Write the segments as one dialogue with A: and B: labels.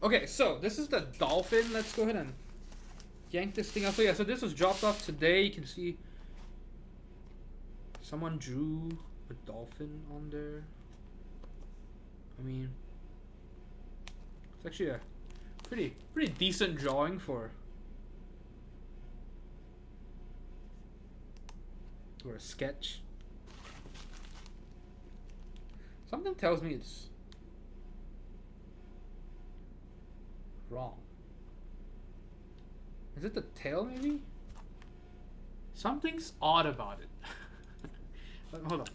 A: Okay, so this is the Dolphin. Let's go ahead and yank this thing out. So yeah, so this was dropped off today. You can see someone drew a dolphin on there. I mean, it's actually a pretty decent drawing for a sketch. Something tells me it's wrong. Is it the tail, maybe? Something's odd about it. Hold on.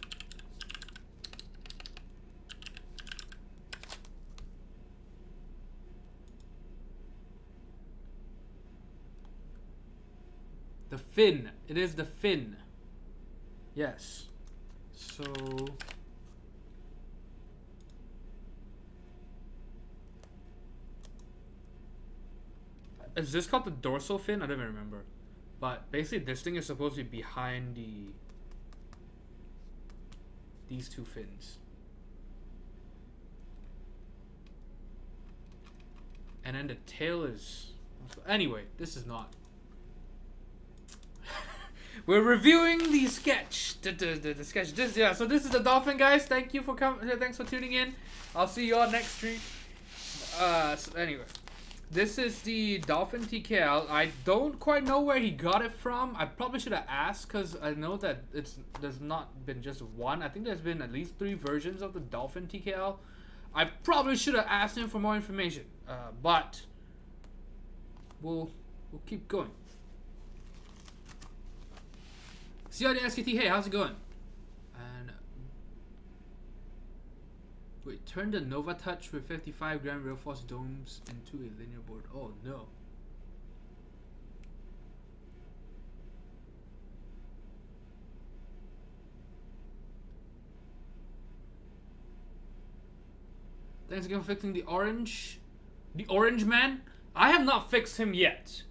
A: The fin. It is the fin. Yes. So... is this called the dorsal fin? I don't even remember. But basically this thing is supposed to be behind these two fins. And then the tail is... anyway, this is not... we're reviewing the sketch. The sketch. Yeah, so this is the dolphin, guys. Thank you for coming. Thanks for tuning in. I'll see you all next stream. So anyway. This is the Dolphin TKL. I don't quite know where he got it from. I probably should have asked because I know that there's not been just one. I think there's been at least 3 versions of the Dolphin TKL. I probably should have asked him for more information. But we'll keep going. CRD SKT, hey, how's it going? And wait, turn the Nova Touch with 55 gram real force domes into a linear board. Oh no. Thanks again for fixing the orange man. I have not fixed him yet.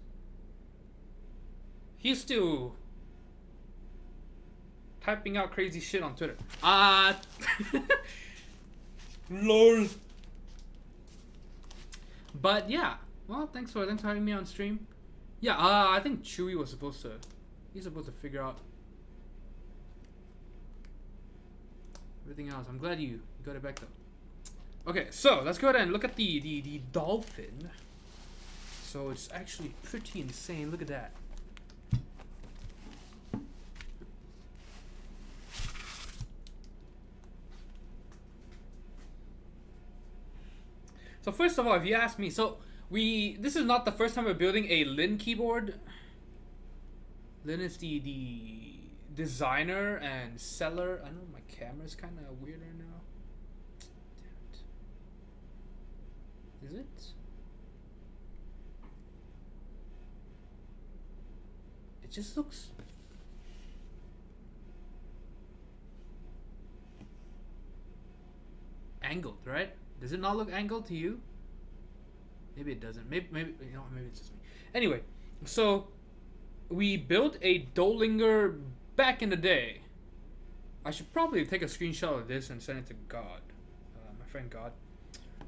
A: He's still typing out crazy shit on Twitter. Lol. But yeah, well, thanks for having me on stream. Yeah, I think Chewy was supposed to. He's supposed to figure out everything else. I'm glad you got it back though. Okay, so let's go ahead and look at the dolphin. So it's actually pretty insane. Look at that. So first of all, if you ask me, this is not the first time we're building a Lin keyboard. Lin is the designer and seller. I know my camera's kind of weirder now. Damn it. Is it? It just looks... angled, right? Does it not look angled to you? Maybe it doesn't. Maybe you know, maybe it's just me. Anyway, so we built a Dollinger back in the day. I should probably take a screenshot of this and send it to God, my friend God.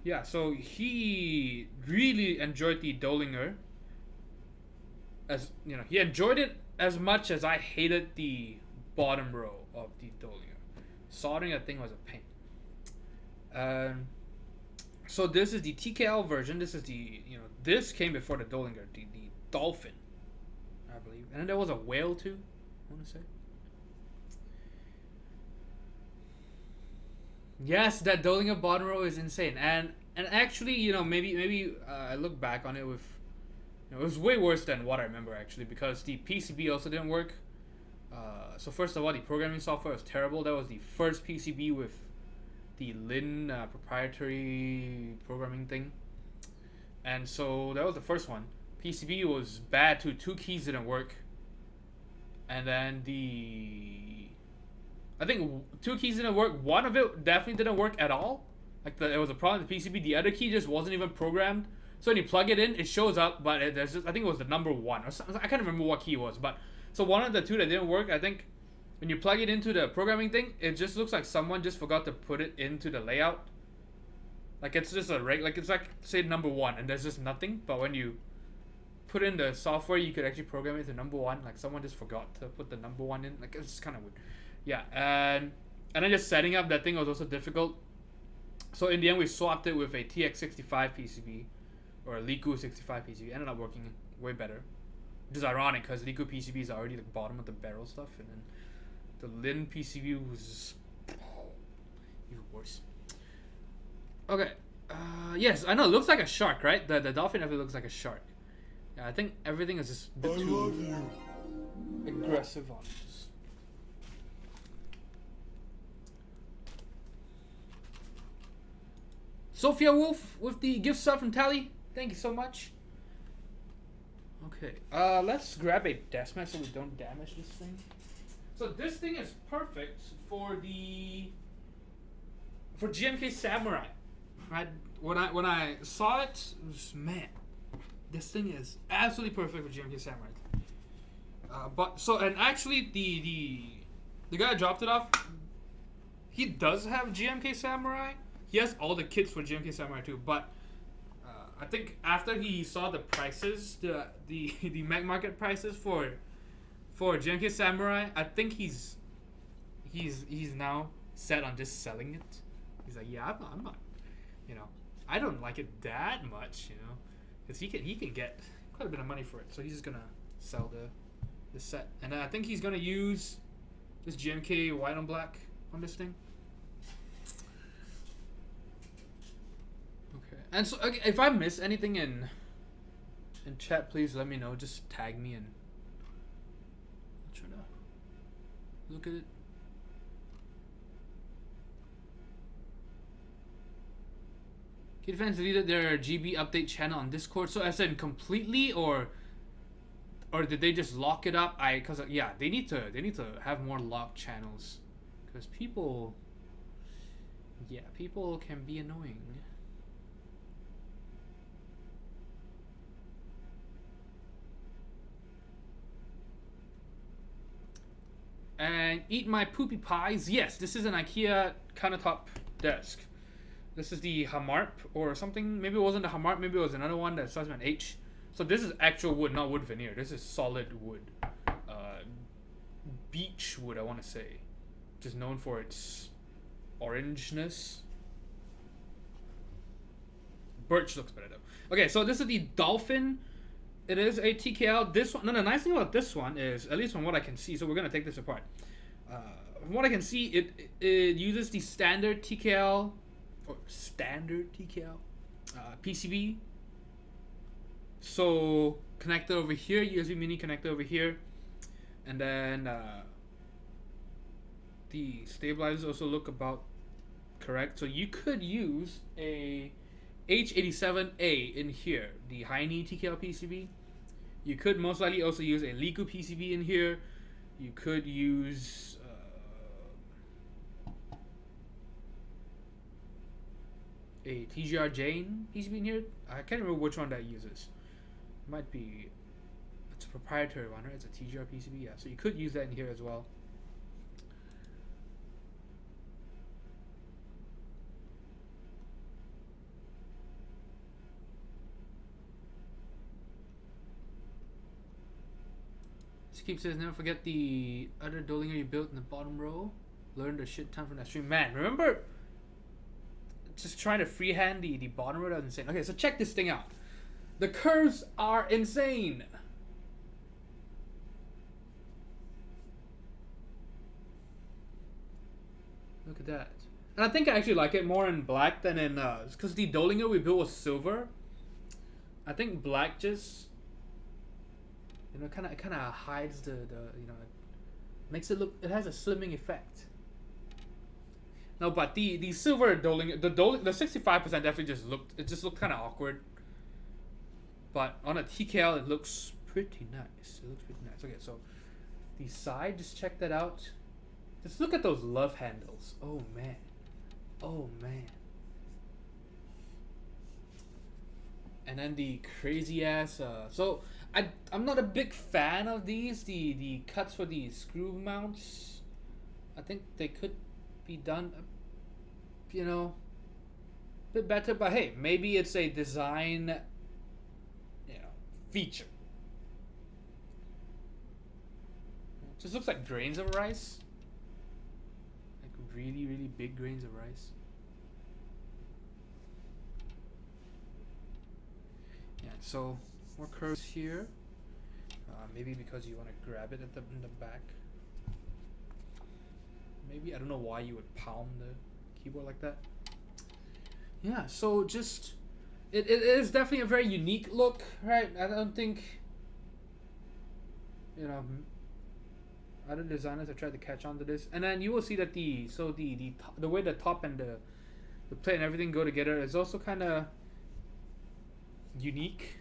A: Yeah, so he really enjoyed the Dollinger. As you know, he enjoyed it as much as I hated the bottom row of the Dollinger. Soldering that thing was a pain. So this is the TKL version. This is the, this came before the Dollinger, the Dolphin, I believe. And then there was a whale too, I want to say. Yes, that Dollinger bottom row is insane. And actually, maybe I look back on it with, it was way worse than what I remember actually, because the PCB also didn't work. So first of all, the programming software was terrible. That was the first PCB with the Lin proprietary programming thing, and so that was the first one. PCB was bad too. 2 keys didn't work, and then I think 2 keys didn't work. One of it definitely didn't work at all. Like it was a problem with the PCB. The other key just wasn't even programmed. So when you plug it in, it shows up, but there's just, I think it was the number 1 or something. I can't remember what key it was, but so one of the 2 that didn't work, I think. When you plug it into the programming thing, it just looks like someone just forgot to put it into the layout. Like it's just a like it's like say number one, and there's just nothing. But when you put in the software, you could actually program it to number one. Like someone just forgot to put the number one in. Like it's kind of weird. Yeah, and then just setting up that thing was also difficult. So in the end, we swapped it with a TX65 PCB or a Liku 65 PCB. Ended up working way better, which is ironic because Liku PCBs are already the bottom of the barrel stuff, and then the Lin PCB was even worse. Okay. Yes, I know. It looks like a shark, right? The dolphin definitely looks like a shark. Yeah, I think everything is just a bit too aggressive on this. Sophia Wolf with the gift sub from Tally. Thank you so much. Okay. Let's grab a desk mat so we don't damage this thing. So this thing is perfect for GMK Samurai. Right? When I saw it, was, man, this thing is absolutely perfect for GMK Samurai. And actually the guy that dropped it off, he does have GMK Samurai. He has all the kits for GMK Samurai too, but I think after he saw the prices, the Mac market prices for GMK Samurai, I think he's now set on just selling it. He's like, yeah, I'm not, I don't like it that much, because he can get quite a bit of money for it. So he's just gonna sell the set, and I think he's gonna use this GMK white on black on this thing. Okay, and so okay, if I miss anything in chat, please let me know. Just tag me and I'll try to look at it. Kid fans deleted their GB update channel on Discord. So as in completely, or did they just lock it up? Cause yeah, they need to have more locked channels, cause people can be annoying. And eat my poopy pies. Yes, this is an IKEA countertop desk. This is the Hamarp or something. Maybe it wasn't the Hamarp. Maybe it was another one that starts with an H. So this is actual wood, not wood veneer. This is solid wood. Beech wood, I want to say. Just known for its orangeness. Birch looks better though. Okay, so this is the Dolphin. It is a TKL. This one, no, the nice thing about this one is, at least from what I can see, so we're going to take this apart. From what I can see, it uses the standard TKL, or standard TKL, PCB. So, connector over here, USB mini connector over here. And then, the stabilizers also look about correct. So you could use a H87A in here, the Heine TKL PCB. You could most likely also use a Liku PCB in here. You could use a TGR Jane PCB in here. I can't remember which one that uses. It might be, it's a proprietary one, right? It's a TGR PCB, yeah. So you could use that in here as well. Keep says, never forget the other Dollinger you built in the bottom row. Learned a shit ton from that stream. Man, remember just trying to freehand the bottom row? That was insane. Okay, so check this thing out. The curves are insane. Look at that. And I think I actually like it more in black than in because the Dollinger we built was silver. I think black just kind of hides the makes it look. It has a slimming effect. No, but the silver Dollinger, the 65% definitely just looked kind of awkward. But on a TKL, it looks pretty nice. It looks pretty nice. Okay, so the side, just check that out. Just look at those love handles. Oh man, oh man. And then the crazy ass. So I'm not a big fan of these. The cuts for the screw mounts. I think they could be done, a bit better, but hey, maybe it's a design, feature. It just looks like grains of rice. Like really, really big grains of rice. Yeah, so more curves here. Maybe because you want to grab it in the back. Maybe, I don't know why you would palm the keyboard like that. Yeah, so just it is definitely a very unique look, right? I don't think other designers have tried to catch on to this. And then you will see that the way the top and the plate and everything go together is also kind of unique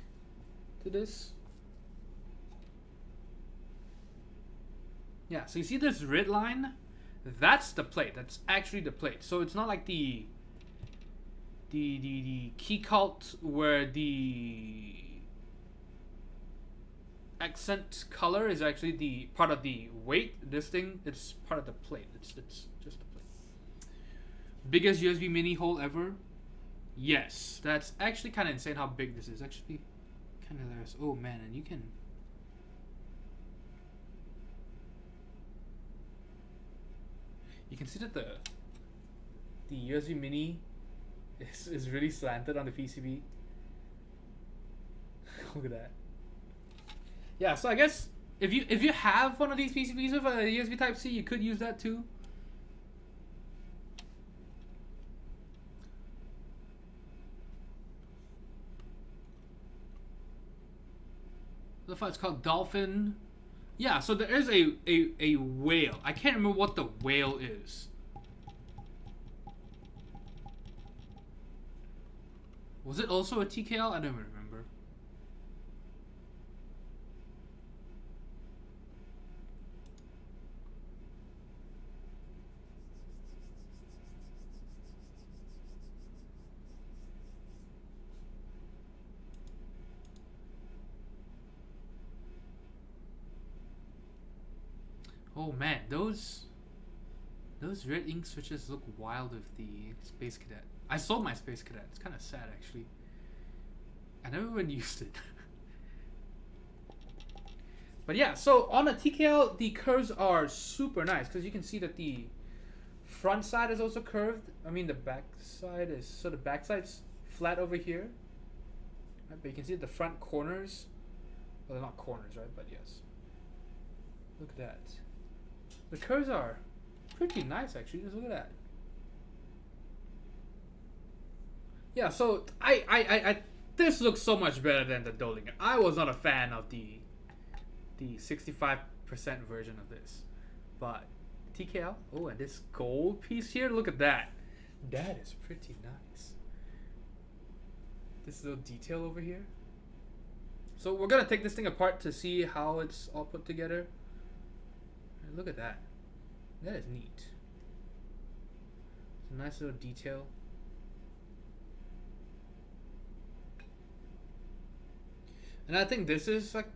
A: to this. Yeah, so you see this red line? That's the plate. That's actually the plate. So it's not like the key cult where the accent color is actually the part of the weight. This thing, it's part of the plate. It's just the plate. Biggest USB mini hole ever? Yes. That's actually kind of insane how big this is. Actually kind of hilarious. Oh man, and you can see that the USB mini is really slanted on the PCB. Look at that. Yeah, so I guess if you have one of these PCBs with a USB Type C, you could use that too. The fight's called Dolphin. Yeah, so there is a whale. I can't remember what the whale is. Was it also a TKL? I don't even remember. Oh man, those red ink switches look wild with the Space Cadet. I sold my Space Cadet. It's kind of sad actually. I never even used it. But yeah, so on a TKL, the curves are super nice because you can see that the front side is also curved. I mean, the back side is, so the back side's flat over here. Right, but you can see the front corners. Well, they're not corners, right? But yes. Look at that. The curves are pretty nice, actually. Just look at that. Yeah, so I this looks so much better than the Dolphin. I was not a fan of the 65% version of this, but TKL. Oh, and this gold piece here. Look at that. That is pretty nice. This little detail over here. So we're gonna take this thing apart to see how it's all put together. And look at that. That is neat. It's a nice little detail. And I think this is like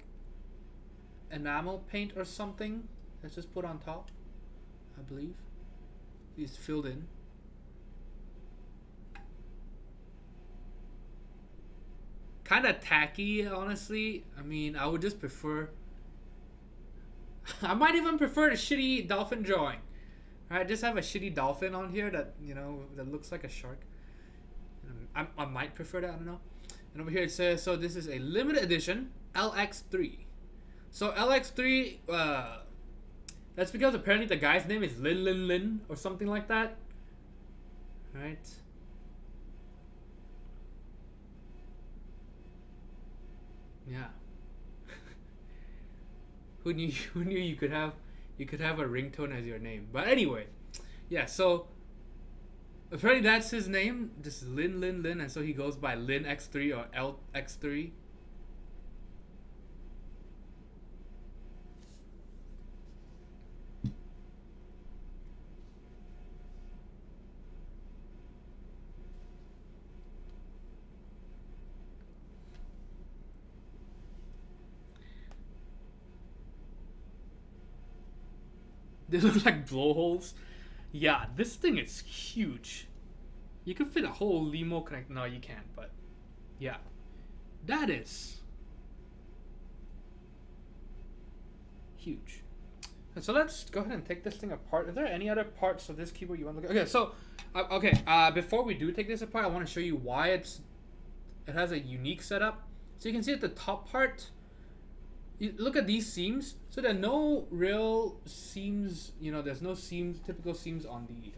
A: enamel paint or something that's just put on top, I believe. It's filled in. Kind of tacky, honestly. I mean, I would just prefer... I might even prefer the shitty dolphin drawing. Alright, just have a shitty dolphin on here that, that looks like a shark. I might prefer that, I don't know. And over here it says, so this is a limited edition LX3. So LX3, that's because apparently the guy's name is Lin or something like that. Right? Yeah. Who knew you could have a ringtone as your name? But anyway, yeah, so apparently that's his name. This is Lin, and so he goes by Lin X3 or LX3. They look like blowholes. Yeah, this thing is huge. You could fit a whole limo connect. No, you can't. But yeah, that is huge. And so let's go ahead and take this thing apart. Is there any other parts of this keyboard you want to look at? Okay, so before we do take this apart, I want to show you why it has a unique setup. So you can see at the top part, you look at these seams. So there are no real seams. You know, there's no seams, typical seams on the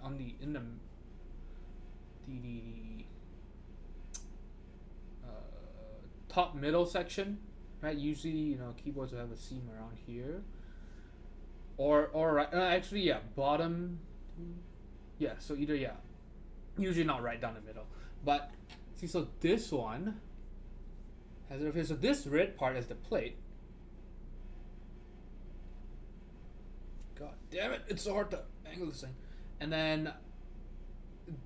A: top middle section, right? Usually, you know, keyboards will have a seam around here, or right. Actually, yeah, bottom. Yeah, so either usually not right down the middle, but see, so this one has it over here. So this red part is the plate. God damn it! It's so hard to angle this thing, and then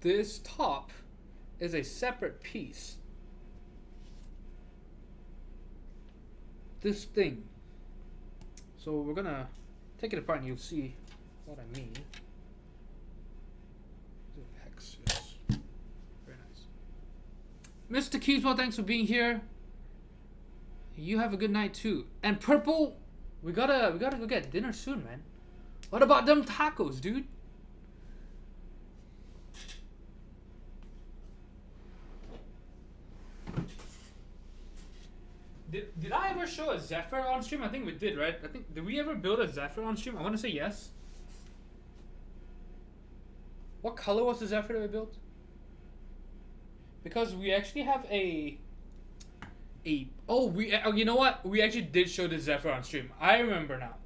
A: this top is a separate piece. This thing. So we're gonna take it apart and you'll see what I mean. Hex, yes. Very nice. Mr. Keyswell, thanks for being here. You have a good night too. And Purple, we gotta go get dinner soon, man. What about them tacos, dude? Did I ever show a Zephyr on stream? I think we did, right? Did we ever build a Zephyr on stream? I want to say yes. What color was the Zephyr that we built? Because we actually have you know what? We actually did show the Zephyr on stream. I remember now.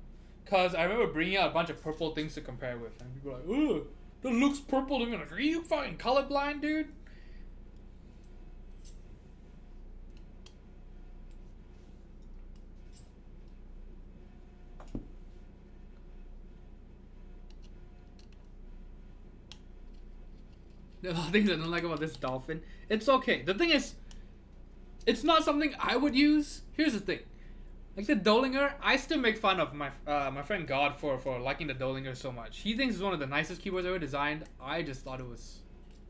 A: Because I remember bringing out a bunch of purple things to compare with. And people were like, ugh, that looks purple to me. I'm like, are you fucking colorblind, dude? There are a lot of things I don't like about this Dolphin. It's okay. The thing is, it's not something I would use. Here's the thing. Like the Dollinger, I still make fun of my friend God for liking the Dollinger so much. He thinks it's one of the nicest keyboards ever designed. I just thought it was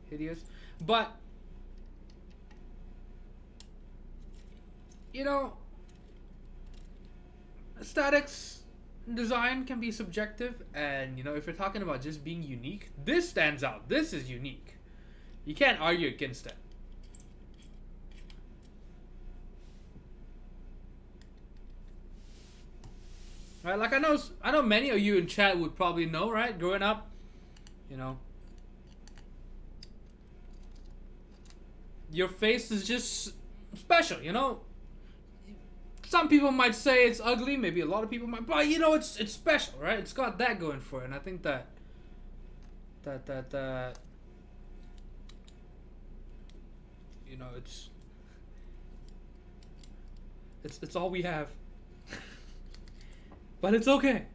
A: hideous. But, you know, aesthetics, design can be subjective. And, you know, if you're talking about just being unique, this stands out. This is unique. You can't argue against that. Right, like I know many of you in chat would probably know, right? Growing up, you know, your face is just special, you know. Some people might say it's ugly, maybe a lot of people might, but you know, it's special, right? It's got that going for it, and I think that you know, it's all we have. But it's okay.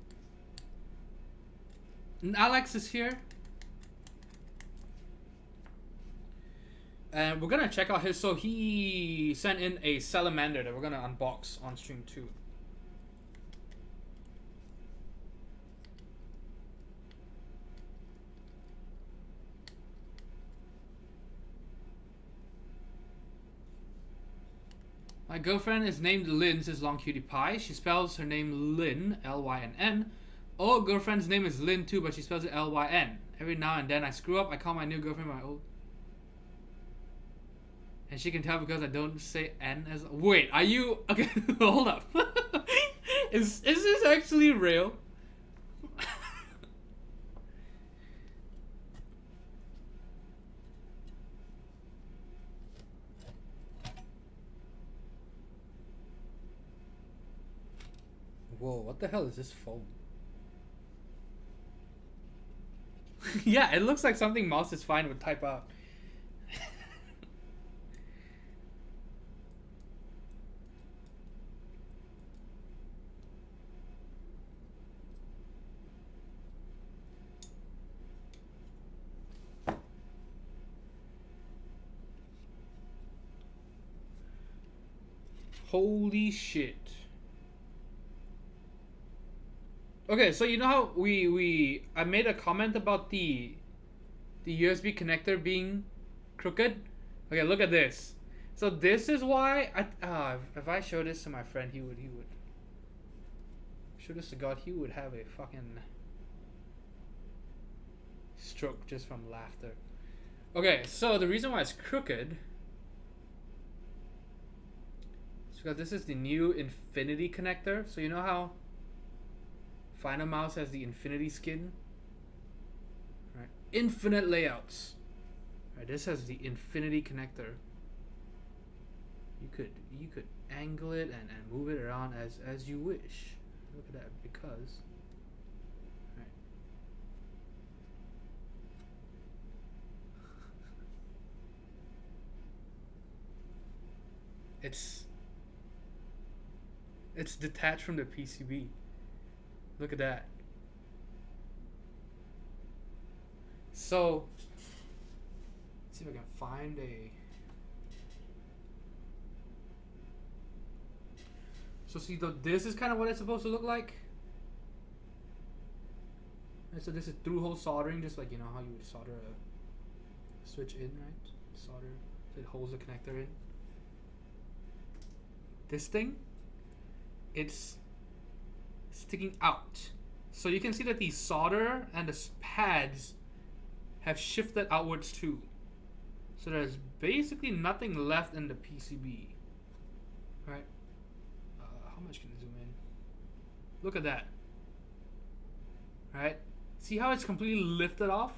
A: And Alex is here. And we're gonna check out his, so he sent in a salamander that we're gonna unbox on stream too. My girlfriend is named Lynn, says Long Cutie Pie. She spells her name Lynn, L-Y-N-N. Oh, girlfriend's name is Lynn too, but she spells it L-Y-N. Every now and then I screw up. I call my new girlfriend my old. And she can tell because I don't say N as... Wait, are you... Okay, hold up. Is this actually real? Whoa, what the hell is this foam? Yeah, it looks like something Mouse is Fine would type out. Holy shit. Okay, so you know how I made a comment about the USB connector being crooked. Okay, look at this. So this is why if I show this to my friend, he would show this to God, he would have a fucking stroke just from laughter. Okay, so the reason why it's crooked is because this is the new infinity connector. So you know how Final Mouse has the infinity skin? Right. Infinite layouts. Right, this has the infinity connector. You could angle it and move it around as you wish. Look at that, because right. It's detached from the PCB. Look at that. So let's see if I can find a. So see, this is kind of what it's supposed to look like. And so this is through-hole soldering, just like you know how you would solder a switch in, right? Solder, so it holds the connector in. This thing, it's sticking out. So you can see that the solder and the pads have shifted outwards too. So there's basically nothing left in the PCB, right? How much can I zoom in? Look at that. Right? See how it's completely lifted off?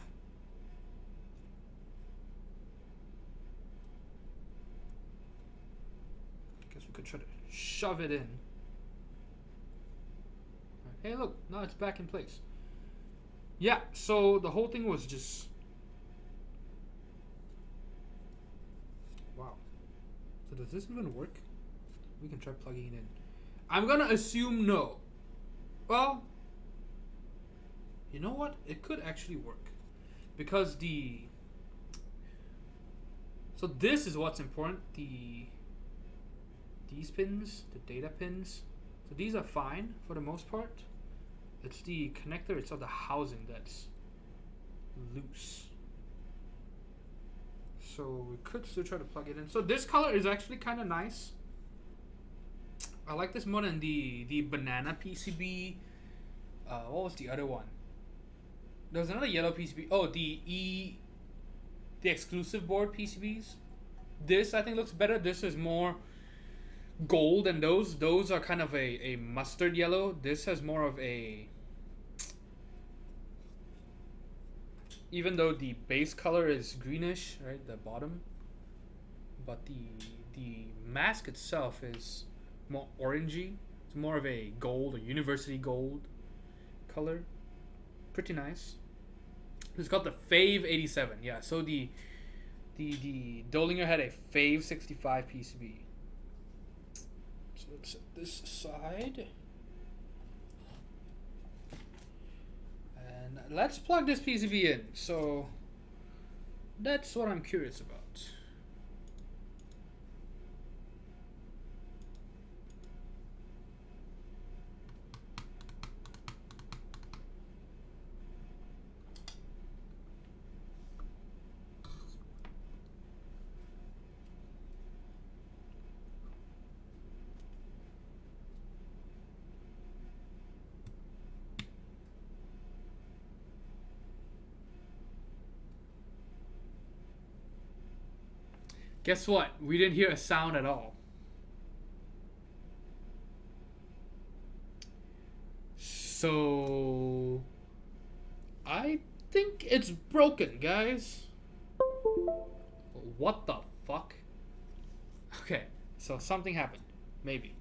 A: Guess we could try to shove it in. Hey, look, now it's back in place. Yeah, so the whole thing was just. Wow. So does this even work? We can try plugging it in. I'm gonna assume no. Well, you know what? It could actually work. Because so this is what's important. These pins, the data pins. So these are fine for the most part. It's the connector itself, the housing, that's loose. So we could still try to plug it in. So this color is actually kind of nice. I like this more than the banana PCB. What was the other one? There was another yellow PCB. Oh, the exclusive board PCBs. This I think looks better. This is more gold, and those are kind of a mustard yellow. This has more of a, even though the base color is greenish, right, the bottom, but the mask itself is more orangey. It's more of a gold, a university gold color. Pretty nice. It's got the Fave 87. Yeah, so the Dollinger had a Fave 65 PCB. So let's set this aside. And let's plug this PCB in. So that's what I'm curious about. Guess what? We didn't hear a sound at all. So I think it's broken, guys. What the fuck? Okay, so something happened. Maybe.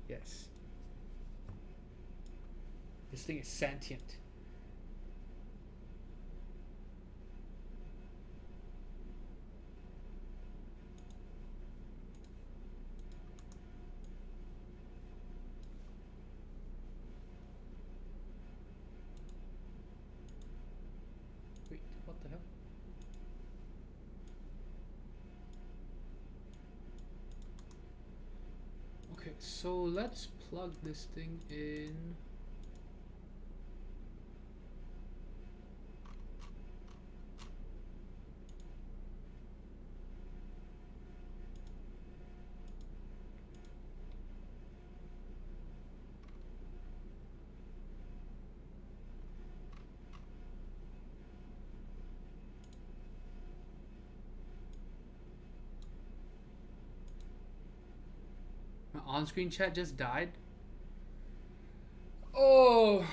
A: Yes. This thing is sentient. Wait, what the hell? Okay, so let's plug this thing in. on-screen chat just died. Oh,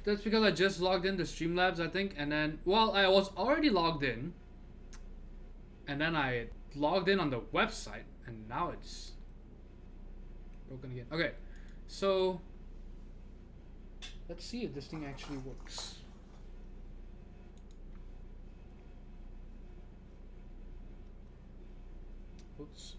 A: that's because I just logged into Streamlabs, I think, and then, well, I was already logged in, and then I logged in on the website, and now it's broken again. Okay, so let's see if this thing actually works. Oops.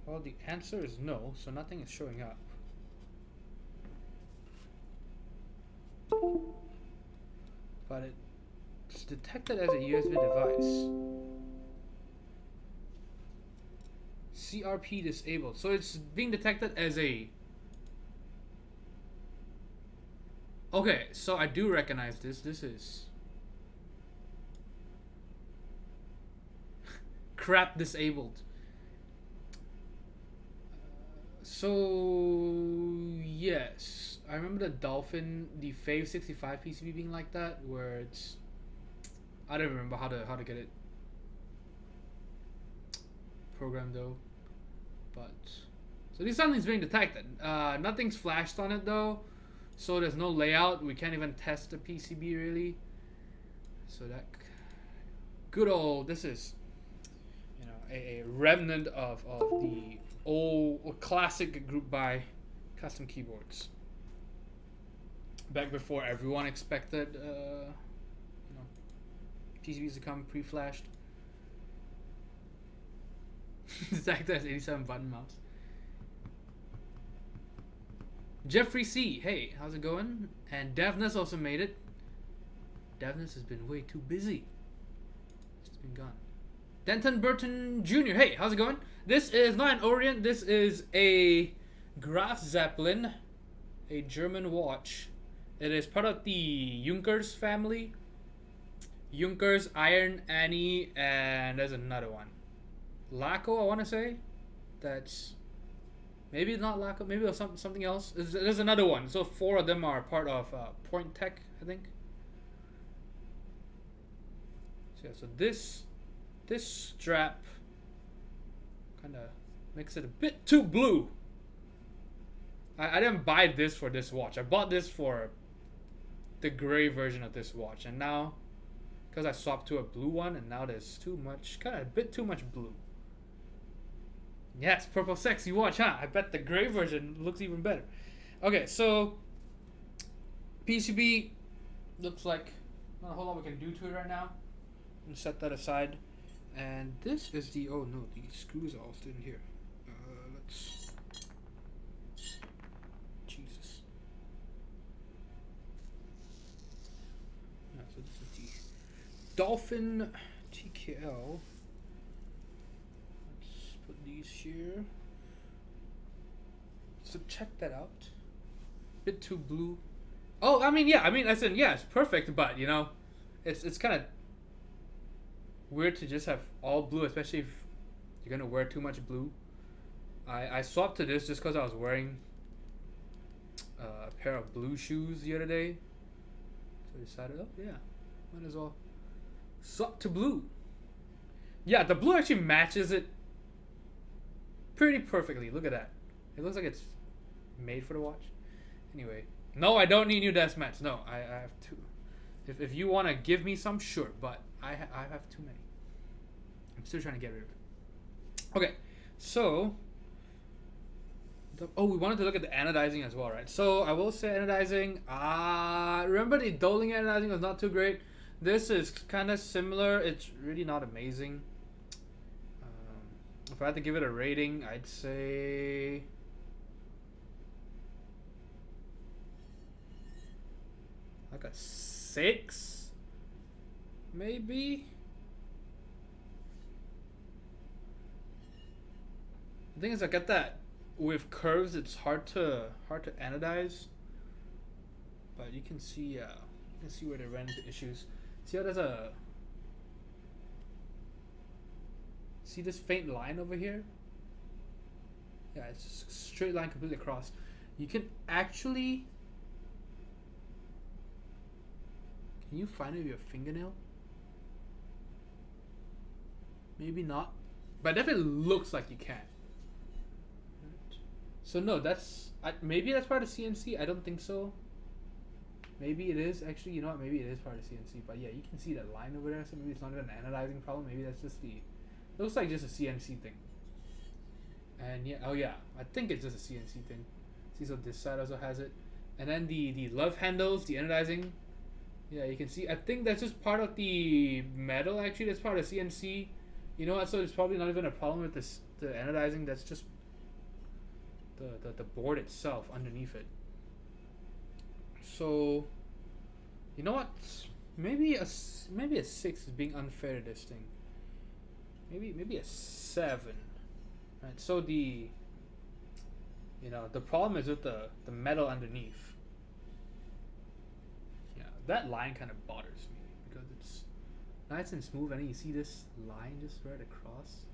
A: Well, the answer is no, so nothing is showing up. But it's detected as a USB device. CRP disabled. So it's being detected as a... Okay, so I do recognize this. This is... crap disabled. So yes, I remember the Dolphin, the Fave 65 PCB being like that, where it's... I don't remember how to get it programmed though. But so this something's being detected. Nothing's flashed on it though, so there's no layout. We can't even test the PCB really. So that good old, this is, you know, a remnant of the old classic group buy custom keyboards. Back before everyone expected, you know, PCBs to come pre-flashed. Detected as 87 button mouse. Jeffrey C. Hey, how's it going? And Devness also made it. Devness has been way too busy. He's been gone. Denton Burton Jr. Hey, how's it going? This is not an Orient. This is a Graf Zeppelin, a German watch. It is part of the Junkers family. Junkers, Iron Annie, and there's another one. Laco, I want to say. That's maybe not Laco. Maybe it was something else. There's another one. So 4 of them are part of Point Tech, I think. So yeah. So this strap kind of makes it a bit too blue. I didn't buy this for this watch. I bought this for the gray version of this watch, and now because I swapped to a blue one, and now there's too much, kind of a bit too much blue. Yes, purple sexy watch, huh? I bet the gray version looks even better. Okay, so PCB looks like not a whole lot we can do to it right now. I'm gonna set that aside. And this is the, oh no, the screws are all still in here. Let's, Jesus. Yeah, so this is the Dolphin TKL. Let's put these here. So check that out. Bit too blue. Oh, I mean, yeah, as in, yeah, it's perfect, but you know, it's kind of weird to just have all blue, especially if you're gonna wear too much blue. I swapped to this just because I was wearing a pair of blue shoes the other day, so I decided, oh yeah, might as well swap to blue. Yeah, the blue actually matches it pretty perfectly. Look at that. It looks like it's made for the watch. Anyway, no, I don't need new desk mats. No, I have two. If you want to give me some, sure, but I have too many. I'm still trying to get rid of it. Okay, so we wanted to look at the anodizing as well, right? So I will say anodizing. Remember the Doling anodizing was not too great. This is kind of similar. It's really not amazing. If I had to give it a rating, I'd say like a 6, maybe. The thing is, I get that with curves, it's hard to anodize, but you can see where they ran into issues. See how there's see this faint line over here? Yeah, it's just a straight line completely across. You can actually, can you find it with your fingernail? Maybe not, but definitely looks like you can. So no, maybe that's part of CNC. I don't think so. Maybe it is actually. You know what? Maybe it is part of CNC. But yeah, you can see that line over there. So maybe it's not even an anodizing problem. Maybe that's just looks like just a CNC thing. And yeah, oh yeah, I think it's just a CNC thing. See, so this side also has it, and then the love handles, the anodizing. Yeah, you can see. I think that's just part of the metal. Actually, that's part of CNC. You know what? So it's probably not even a problem with the anodizing. That's just the board itself underneath it. So, you know what? Maybe a 6 is being unfair to this thing. Maybe a 7. Right. So the problem is with the metal underneath. Yeah, that line kind of bothers me because it's nice and smooth, and then you see this line just right across.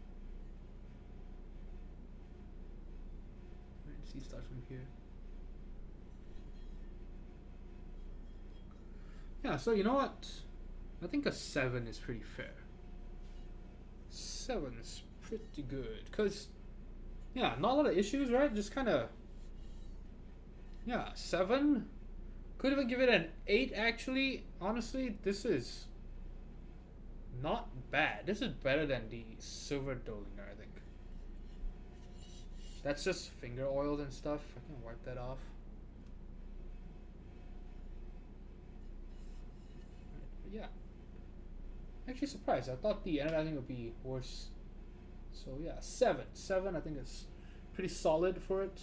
A: Right, see, it starts from here. Yeah, so you know what? I think a 7 is pretty fair. 7 is pretty good because, yeah, not a lot of issues, right? Just kind of, yeah, 7. Could even give it an 8, actually. Honestly, this is not bad. This is better than the silver Dolinger, I think. That's just finger oils and stuff. I can wipe that off. But yeah. Actually surprised. I thought the anodizing would be worse. So yeah, 7. 7 I think is pretty solid for it.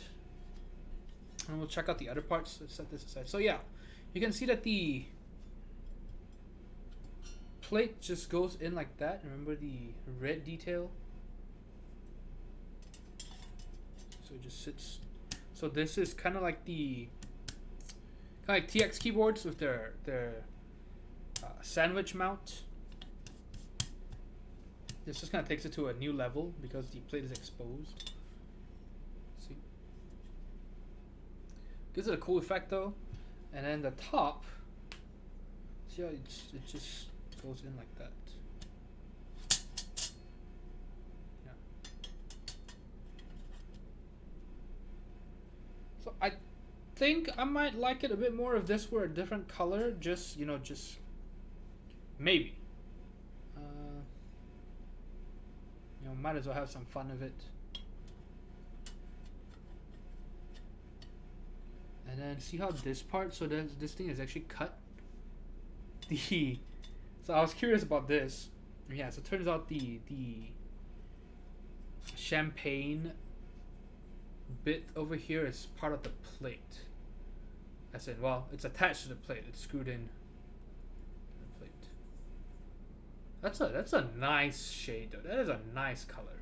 A: And we'll check out the other parts. Let's set this aside. So yeah, you can see that the plate just goes in like that. Remember the red detail? So it just sits. So this is kind of like TX keyboards with their sandwich mount. This just kind of takes it to a new level because the plate is exposed. See? Gives it a cool effect though. And then the top, see how it just goes in like that. Yeah. So I think I might like it a bit more if this were a different color. Just maybe. Might as well have some fun of it. And then see how this part, so this thing is actually cut. So I was curious about this. Yeah, so it turns out the champagne bit over here is part of the plate. As in, well, it's attached to the plate. It's screwed in the plate. That's a nice shade though. That is a nice color.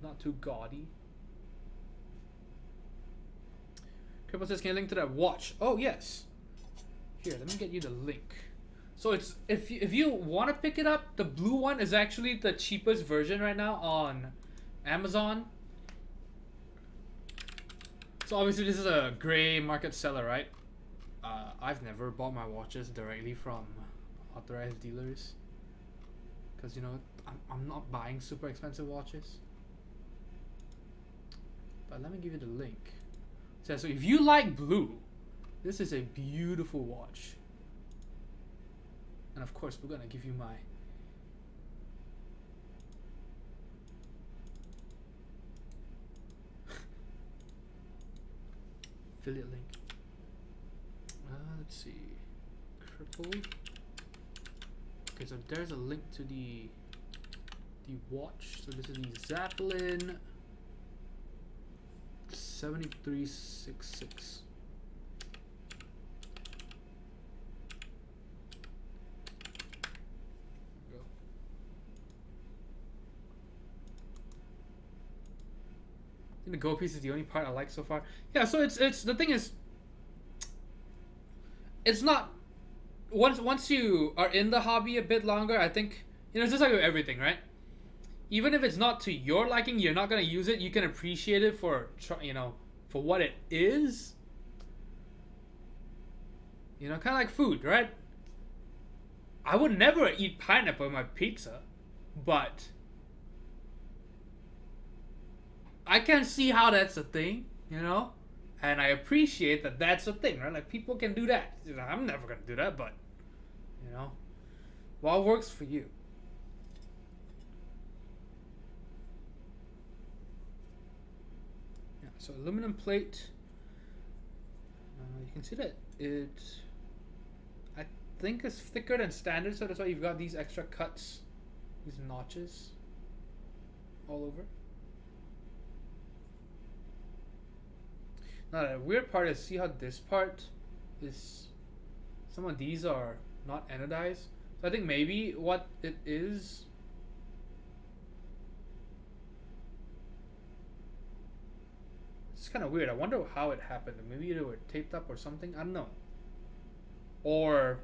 A: Not too gaudy. Cripple says, can you link to that watch? Oh yes. Here, let me get you the link. So it's if you want to pick it up, the blue one is actually the cheapest version right now on Amazon. So obviously this is a gray market seller, right? I've never bought my watches directly from authorized dealers because I'm not buying super expensive watches. But let me give you the link. So if you like blue, this is a beautiful watch. And of course, we're gonna give you my affiliate link. Let's see, Cripple. Okay, so there's a link to the watch. So this is the Zeppelin 7366. There we go. I think the gold piece is the only part I like so far. Yeah, so it's the thing is, it's not once you are in the hobby a bit longer, I think it's just like with everything, right? Even if it's not to your liking, you're not gonna use it. You can appreciate it for for what it is. Kind of like food, right? I would never eat pineapple in my pizza, but I can see how that's a thing, you know? And I appreciate that that's a thing, right? Like, people can do that. You know, I'm never gonna do that, but, you know, what works for you? Yeah, so aluminum plate. You can see that it, I think, is thicker than standard, so that's why you've got these extra cuts, these notches all over. Now the weird part is, see how this part is, some of these are not anodized. So I think maybe what it is, it's kind of weird. I wonder how it happened. Maybe they were taped up or something. I don't know. Or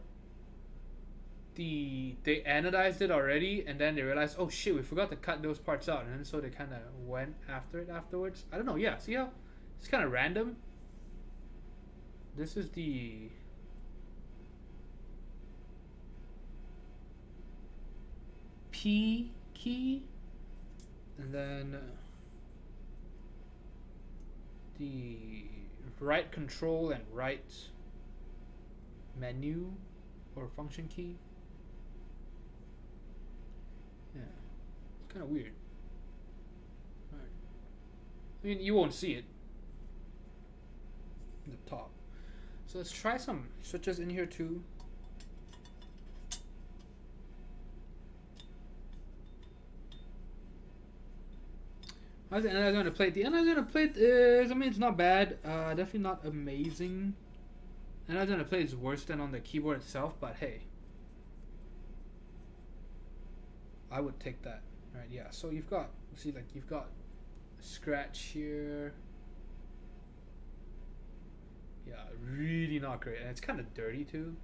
A: they anodized it already and then they realized, oh shit, we forgot to cut those parts out, and then so they kind of went after it afterwards. I don't know. Yeah, see how it's kind of random. This is the P key, and then the right control and right menu or function key. Yeah, it's kind of weird. All right. I mean, you won't see it in the top. So let's try some switches in here too. How's the Anodizing plate? The Anodizing plate is, I mean, it's not bad. Definitely not amazing. Anodizing plate is worse than on the keyboard itself, but hey, I would take that. All right, yeah. So you've got, see, like you've got a scratch here. Yeah, really not great, and it's kind of dirty too.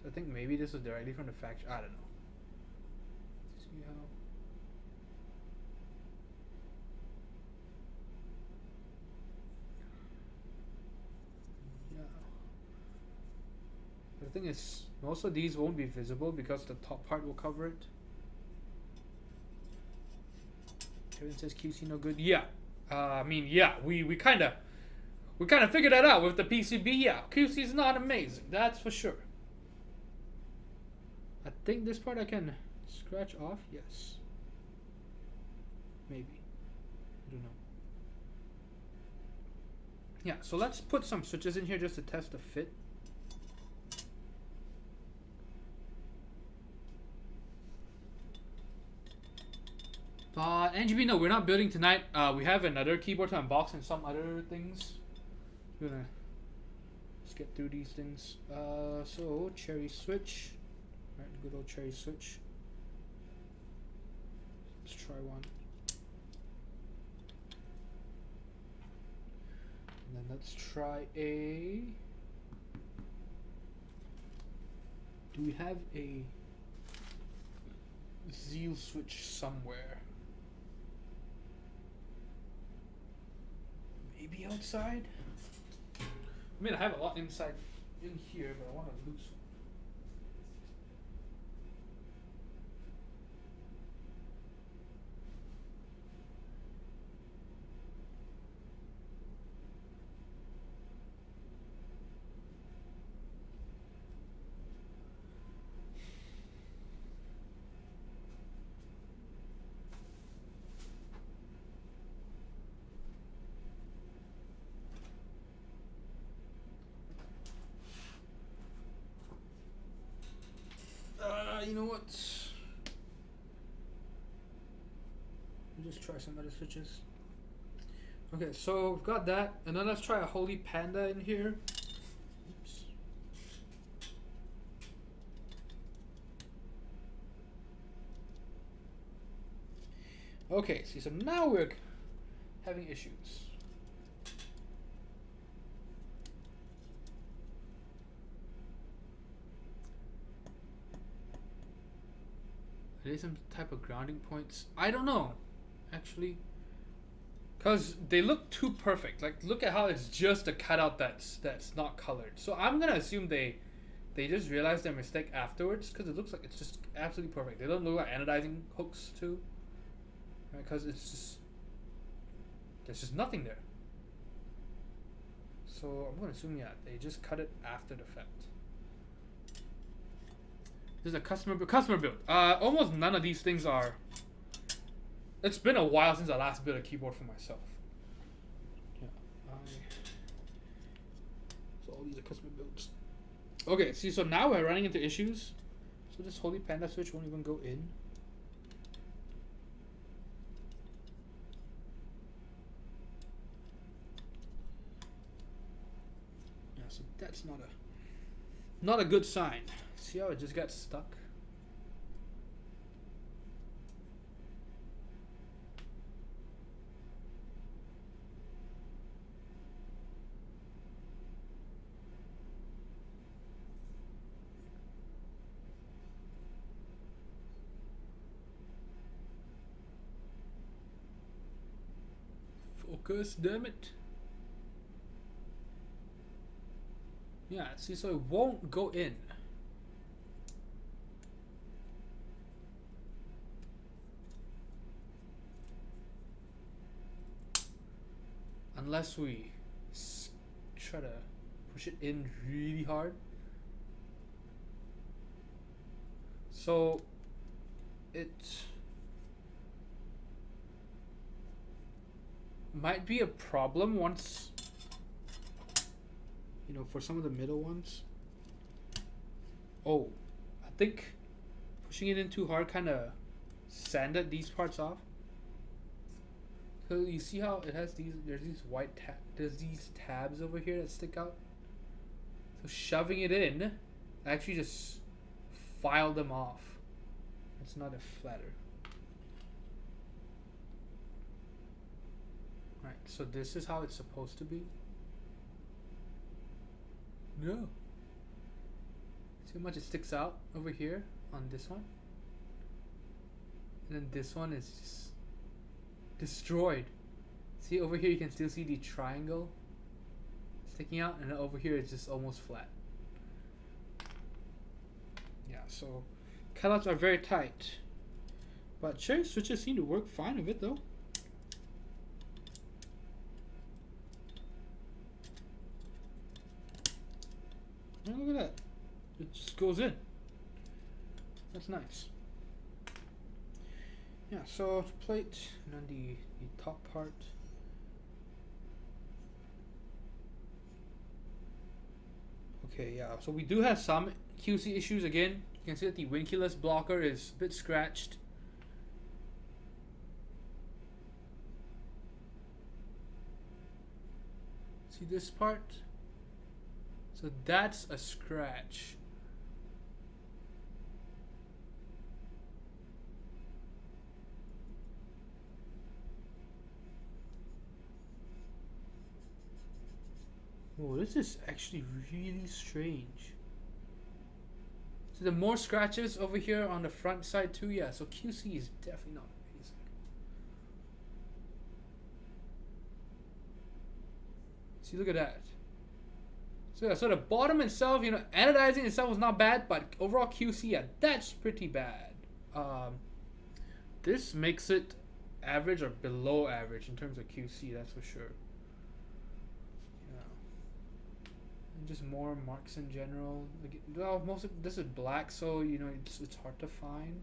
A: So I think maybe this was directly from the factory. I don't know. See how. The thing is, most of these won't be visible because the top part will cover it. Kevin says QC no good. Yeah, I mean, yeah, we kind of figured that out with the PCB. Yeah, QC is not amazing, that's for sure. I think this part I can scratch off. Yes, maybe. I don't know. Yeah, so let's put some switches in here just to test the fit. But NGB, no, we're not building tonight. We have another keyboard to unbox and some other things. We're gonna just get through these things. So cherry switch, right? Good old cherry switch. Let's try one. And then let's try a. Do we have a Zeal switch somewhere? Maybe outside? I mean, I have a lot inside in here, but I want to loose one. You know what? Let me just try some other switches. Okay, so we've got that, and then let's try a Holy Panda in here. Oops. Okay, see, so now we're having issues. Are there some type of grounding points? I don't know, actually. Because they look too perfect. Like, look at how it's just a cutout that's not colored. So I'm going to assume they they just realized their mistake afterwards because it looks like it's just absolutely perfect. They don't look like anodizing hooks too, right? Because it's just there's just nothing there. So I'm gonna assume they just cut it after the fact. This is a customer build. Almost none of these things are. It's been a while since I last built a keyboard for myself. Yeah, so all these are customer builds. Okay, see, so now we're running into issues. So this Holy Panda switch won't even go in. Yeah, so that's not a good sign. See how it just got stuck? Focus, damn it. Yeah, see, so it won't go in. Unless we try to push it in really hard. So it might be a problem once, you know, for some of the middle ones. Oh, I think pushing it in too hard kind of sanded these parts off. So you see how it has there's these tabs over here that stick out. So shoving it in actually just filed them off. It's not a flatter. Right, so this is how it's supposed to be. No. See how much it sticks out over here on this one? And then this one is just destroyed. See over here you can still see the triangle sticking out, and then over here it's just almost flat. Yeah, so cutouts are very tight. But cherry switches seem to work fine with it though. Oh, look at that. It just goes in. That's nice. Yeah, so plate and then the top part. Okay, yeah, so we do have some QC issues again. You can see that the Winculus blocker is a bit scratched. See this part? So that's a scratch. Oh, this is actually really strange. So the more scratches over here on the front side too, yeah, so QC is definitely not amazing. See, look at that. So yeah, so the bottom itself, you know, anodizing itself was not bad, but overall QC, yeah, that's pretty bad. This makes it average or below average in terms of QC, that's for sure. Just more marks in general. Like, well, most of this is black, so you know it's hard to find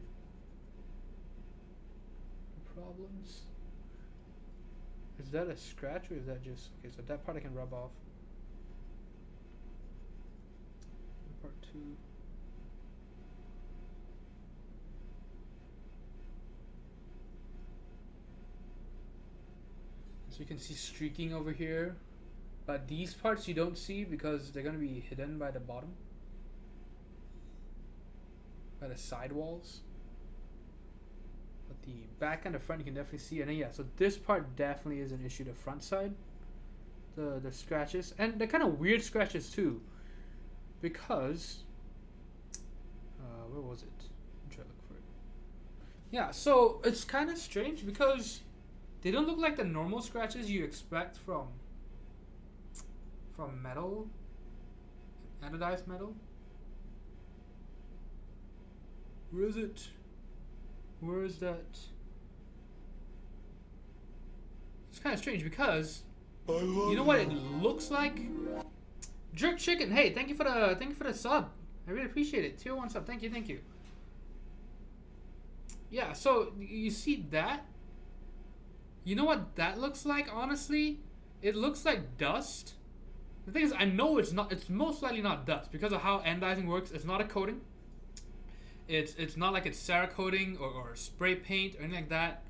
A: problems. Is that a scratch or is that just okay? So that part I can rub off. Part 2. So you can see streaking over here. But these parts you don't see because they're going to be hidden by the bottom. By the side walls. But the back and the front you can definitely see. And then, yeah, so this part definitely is an issue. The front side. The scratches. And they're kind of weird scratches too. Because... where was it? I'm trying to look for it. Yeah, so it's kind of strange because they don't look like the normal scratches you expect from metal, anodized metal. Where is it? Where is that? It's kind of strange because you know what it looks like? Jerk Chicken. Hey, thank you for the sub. I really appreciate it. Tier 1 sub. Thank you. Yeah, so you see that? You know what that looks like, honestly? It looks like dust. The thing is, I know it's not. It's most likely not dust because of how anodizing works. It's not a coating. It's not like it's Cerakoting or spray paint or anything like that.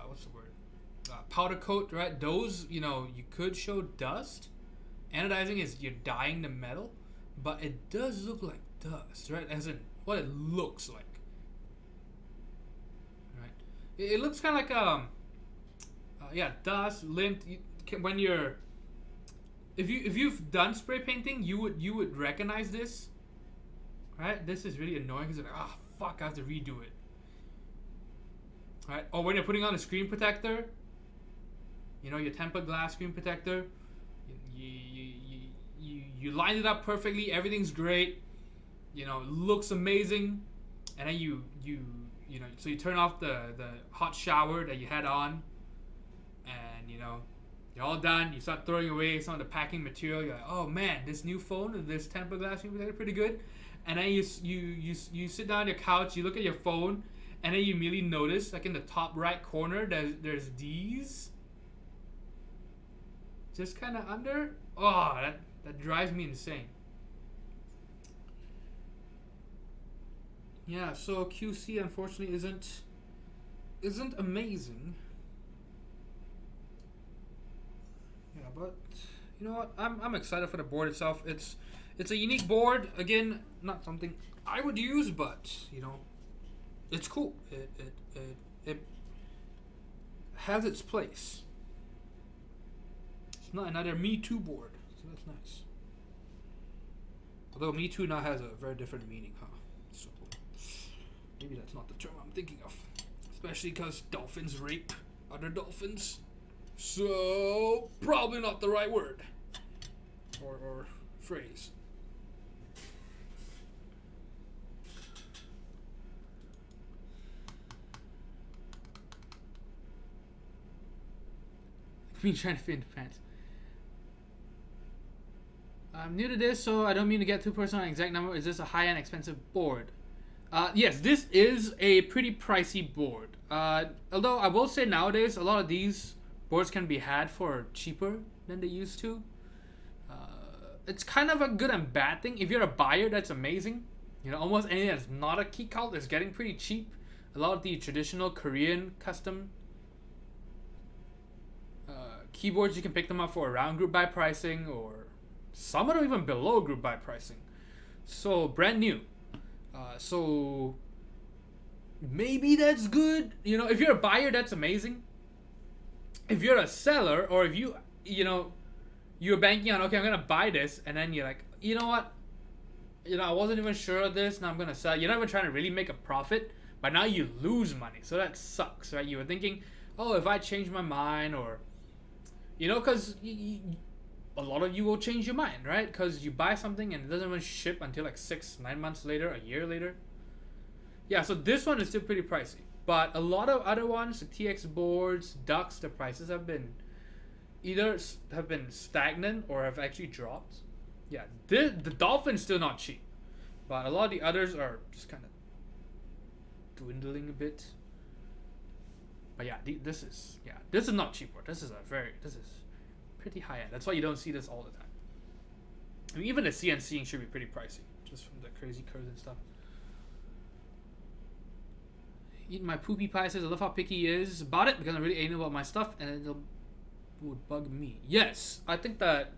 A: What's the word? Powder coat, right? Those, you could show dust. Anodizing is you're dyeing the metal, but it does look like dust, right? As in what it looks like. Right? It looks kind of like dust, lint. When you're if you've done spray painting, you would recognize this, right? This is really annoying because fuck, I have to redo it, right? Or when you're putting on a screen protector, your tempered glass screen protector, you lined it up perfectly, everything's great, looks amazing, and then so you turn off the hot shower that you had on, and you're all done. You start throwing away some of the packing material. You're like, oh man, this new phone, this tempered glass screen protector, pretty good. And then you sit down on your couch, you look at your phone, and then you immediately notice, like in the top right corner, there's these just kind of under. Oh, that drives me insane. Yeah, so QC unfortunately isn't amazing. Yeah, but you know what? I'm excited for the board itself. It's a unique board. Again, not something I would use, but it's cool. It has its place. It's not another Me Too board, so that's nice. Although Me Too now has a very different meaning, huh? So maybe that's not the term I'm thinking of. Especially because dolphins rape other dolphins. So probably not the right word or phrase. Me trying to fit into pants. I'm new to this, so I don't mean to get too personal on exact number. Is this a high-end expensive board? Yes, this is a pretty pricey board. Although I will say nowadays, a lot of these boards can be had for cheaper than they used to. It's kind of a good and bad thing. If you're a buyer, that's amazing. Almost anything that's not a key cult is getting pretty cheap. A lot of the traditional Korean custom keyboards, you can pick them up for around group buy pricing, or some of them even below group buy pricing. So brand new. So maybe that's good. If you're a buyer, that's amazing. If you're a seller, or if you're banking on, okay, I'm gonna buy this, and then you're like, you know what? I wasn't even sure of this. Now I'm gonna sell. You're not even trying to really make a profit, but now you lose money. So that sucks, right? You were thinking, oh, if I change my mind, or because a lot of you will change your mind, right? Because you buy something and it doesn't even ship until like 6-9 months later, a year later. Yeah, so this one is still pretty pricey. But a lot of other ones, the TX boards, Ducks, the prices have been either stagnant or have actually dropped. Yeah, the Dolphin's still not cheap. But a lot of the others are just kind of dwindling a bit. But yeah, this is not cheap board. This is pretty high end. That's why you don't see this all the time. I mean, even the CNCing should be pretty pricey, just from the crazy curves and stuff. Eating my poopy pie says I love how picky he is about it because I'm really anal about my stuff and it would bug me. Yes, I think that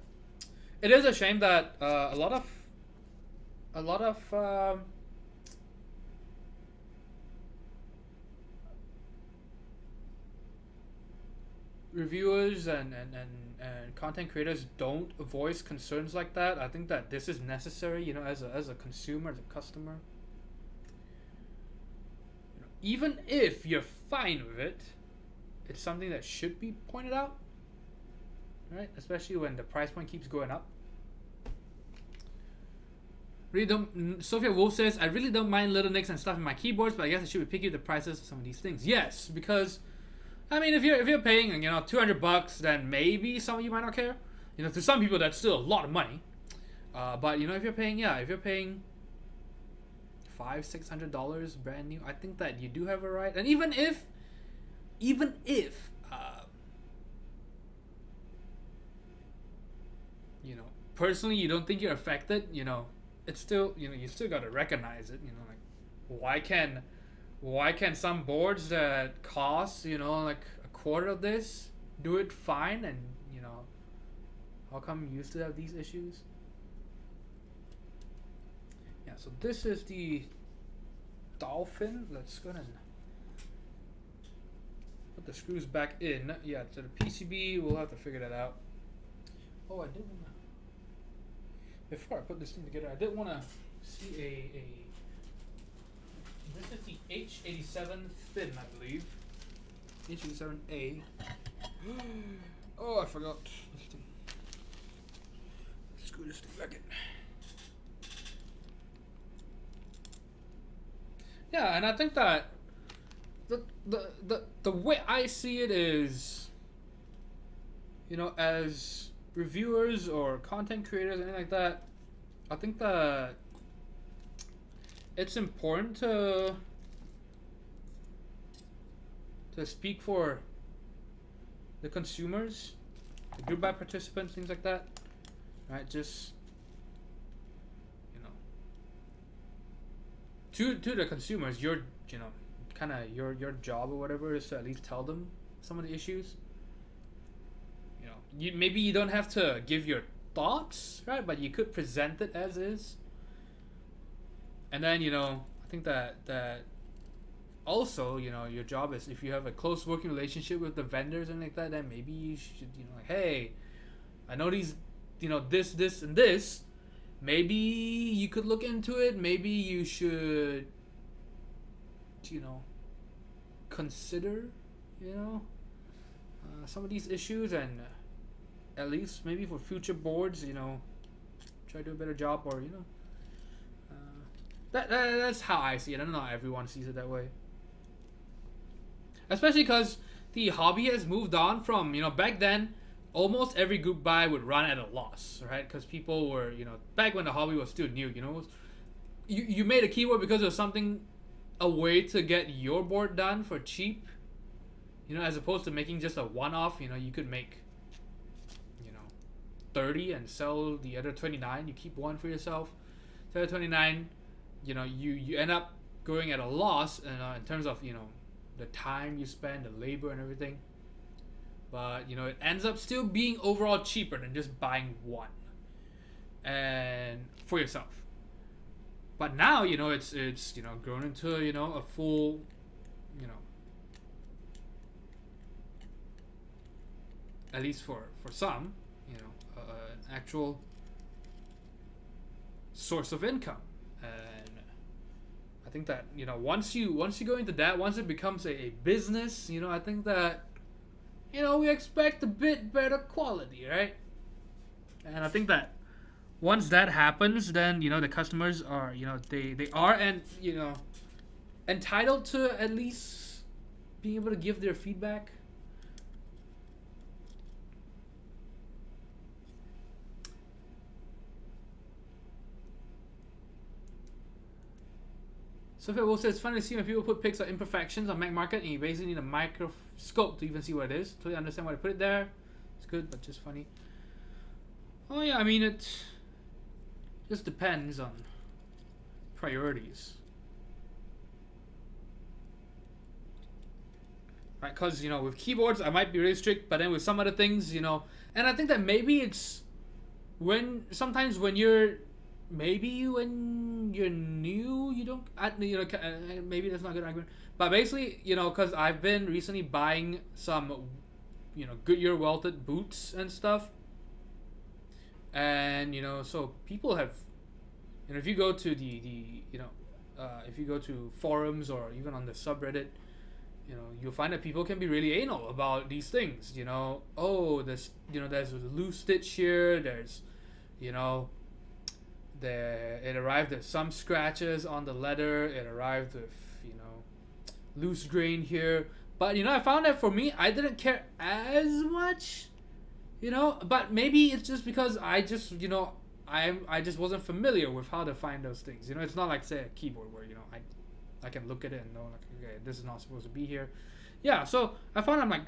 A: it is a shame that a lot of reviewers and content creators don't voice concerns like that. I think that this is necessary, as a consumer, as a customer. Even if you're fine with it, it's something that should be pointed out, right? Especially when the price point keeps going up. Really don't. Sophia Wolf says, I really don't mind little nicks and stuff in my keyboards, but I guess I should be picky with the prices of some of these things. Yes, because I mean, if you're paying $200, then maybe some of you might not care. To some people that's still a lot of money. But if you're paying $500-$600 brand new, I think that you do have a right. And even if personally you don't think you're affected, it's still you still gotta recognize it. Like why can some boards that cost like a quarter of this do it fine, and how come you used to have these issues? Yeah, so this is the Dolphin. Let's go ahead and put the screws back in. Yeah, so the PCB, we'll have to figure that out. Oh, I did want to, before I put this thing together, I did want to see a this is the H87 fin, I believe. H87A. Oh, I forgot this thing. Screw this thing back in. Yeah, and I think that the way I see it is, as reviewers or content creators, anything like that, I think that it's important to speak for the consumers, the group buy participants, things like that, right? Just to the consumers, your kind of your job or whatever is to at least tell them some of the issues. Maybe you don't have to give your thoughts, right? But you could present it as is. And then I think that also your job is, if you have a close working relationship with the vendors and like that, then maybe you should like, hey, I know these this and this. Maybe you could look into it. Maybe you should, consider, some of these issues, and at least maybe for future boards, try to do a better job, or that's how I see it. I don't know how everyone sees it that way. Especially because the hobby has moved on from back then. Almost every group buy would run at a loss, right? Because people were, back when the hobby was still new, you made a keyword because of something, a way to get your board done for cheap, as opposed to making just a one-off. You could make, 30 and sell the other 29. You keep one for yourself. The other 29, you end up going at a loss in terms of, the time you spend, the labor and everything. But it ends up still being overall cheaper than just buying one and for yourself. But now it's grown into a full at least for some an actual source of income. And I think that once you go into that, once it becomes a business, I think that we expect a bit better quality, right? And I think that once that happens, then the customers are they are, and entitled to at least being able to give their feedback. So Will says, it's funny to see when people put pics of imperfections on Mac Market, and you basically need a microscope to even see what it is. Totally understand why they put it there. It's good, but just funny. Oh yeah, I mean, it just depends on priorities. Right, because, with keyboards, I might be really strict, but then with some other things, and I think that maybe it's sometimes when you're new, you don't, maybe that's not a good argument, but basically, because I've been recently buying some, Goodyear welted boots and stuff, and, so people have, if you go to if you go to forums or even on the subreddit, you'll find that people can be really anal about these things, there's a loose stitch here, there's, it arrived with some scratches on the leather. It arrived with, loose grain here. But I found that for me, I didn't care as much. But maybe it's just because I just I just wasn't familiar with how to find those things. It's not like, say, a keyboard where I can look at it and know, like, okay, this is not supposed to be here. Yeah, so I found, I'm like,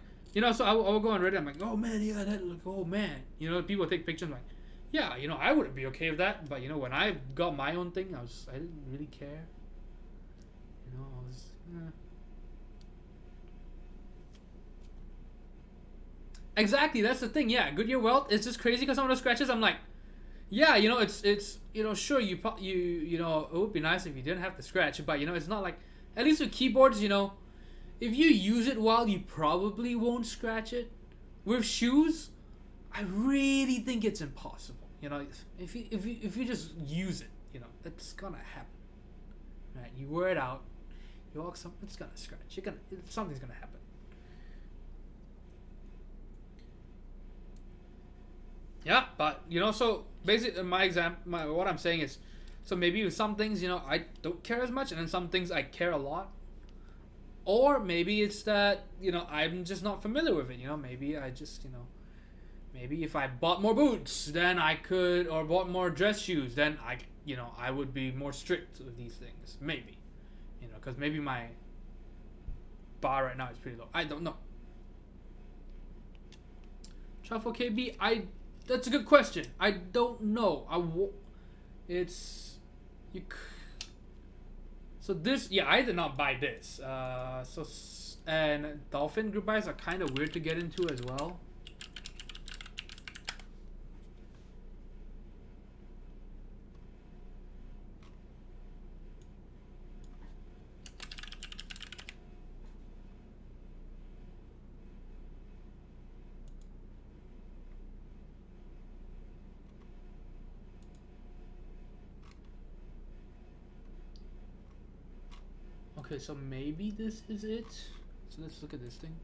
A: so I will go on Reddit. I'm like, oh man, yeah, that look, oh man. People take pictures. I'm like, yeah, I wouldn't be okay with that. But when I got my own thing, I didn't really care. I was. Exactly, that's the thing. Yeah, Goodyear Welt. It's just crazy because some of those scratches, I'm like, yeah, it's sure you it would be nice if you didn't have to scratch, but it's not like, at least with keyboards, if you use it well, you probably won't scratch it. With shoes, I really think it's impossible. If you just use it, it's gonna happen. Right? You wear it out, you walk some, it's gonna scratch. Something's gonna happen. Yeah, but so basically, what I'm saying is, so maybe with some things, I don't care as much, and then some things I care a lot. Or maybe it's that, I'm just not familiar with it. Maybe I just, maybe if I bought more boots, then I could, or bought more dress shoes, then I would be more strict with these things. Maybe, because maybe my bar right now is pretty low. I don't know. Truffle KB, that's a good question. I don't know. So this, yeah, I did not buy this. And Dolphin group buys are kind of weird to get into as well. Okay, so maybe this is it. So let's look at this thing.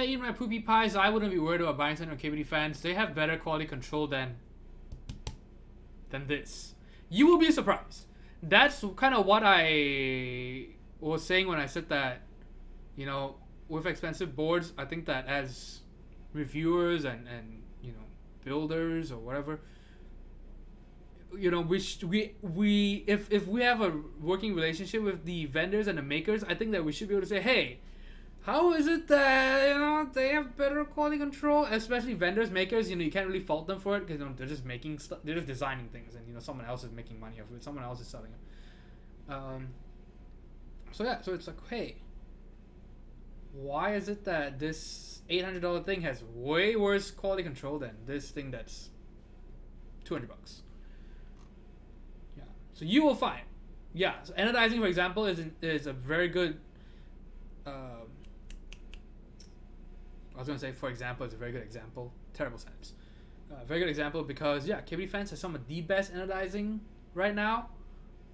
A: Eat my poopy pies. I wouldn't be worried about buying something from KBD fans. They have better quality control than this. You will be surprised. That's kind of what I was saying when I said that, with expensive boards, I think that as reviewers and builders or whatever, if we have a working relationship with the vendors and the makers, I think that we should be able to say, hey, how is it that they have better quality control, especially vendors, makers? You can't really fault them for it because they're just making stuff, they're just designing things, and someone else is making money off of it, someone else is selling it. So yeah, so it's like, hey, why is it that this $800 thing has way worse quality control than this thing that's $200? Yeah, so you will find, yeah. So Anodizing, for example, is a very good. I was gonna say, for example, it's a very good example. Terrible sentence. Very good example because, yeah, KBD fans has some of the best anodizing right now,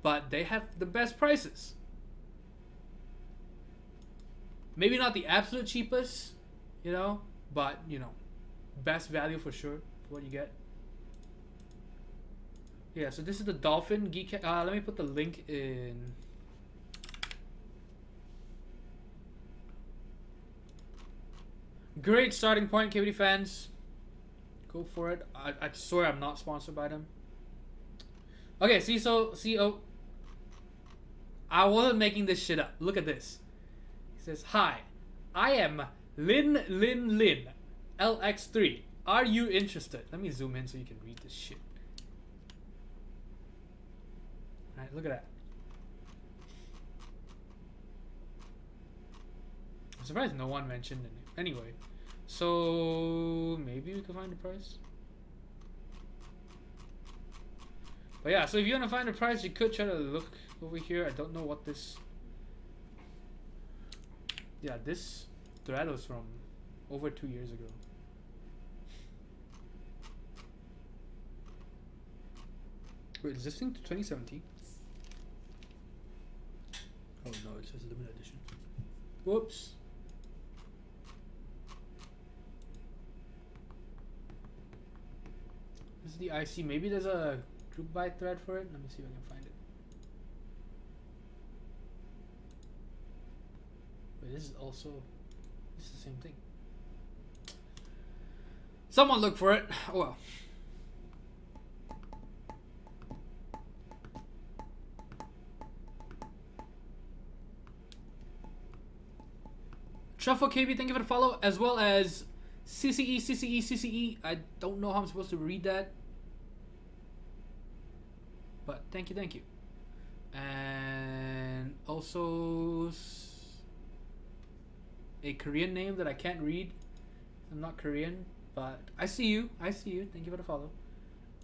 A: but they have the best prices. Maybe not the absolute cheapest, but best value for sure for what you get. Yeah, so this is the Dolphin Geek. Let me put the link in. Great starting point, KBD fans. Go for it. I swear I'm not sponsored by them. Okay, I wasn't making this shit up. Look at this. He says, hi, I am Lin LX3. Are you interested? Let me zoom in so you can read this shit. Alright, look at that. I'm surprised no one mentioned it. Anyway, so maybe we can find the price. But yeah, so if you want to find the price, you could try to look over here. I don't know what this. Yeah, this thread was from over 2 years ago. Wait, is this thing to 2017? Oh no, it says limited edition. Whoops. This is the IC. Maybe there's a group by thread for it. Let me see if I can find it. Wait, this is also... This is the same thing. Someone look for it. Oh well. Truffle KB, thank you for the follow, as well as CCE. I don't know how I'm supposed to read that, but thank you. And also a Korean name that I can't read. I'm not Korean, but I see you. Thank you for the follow.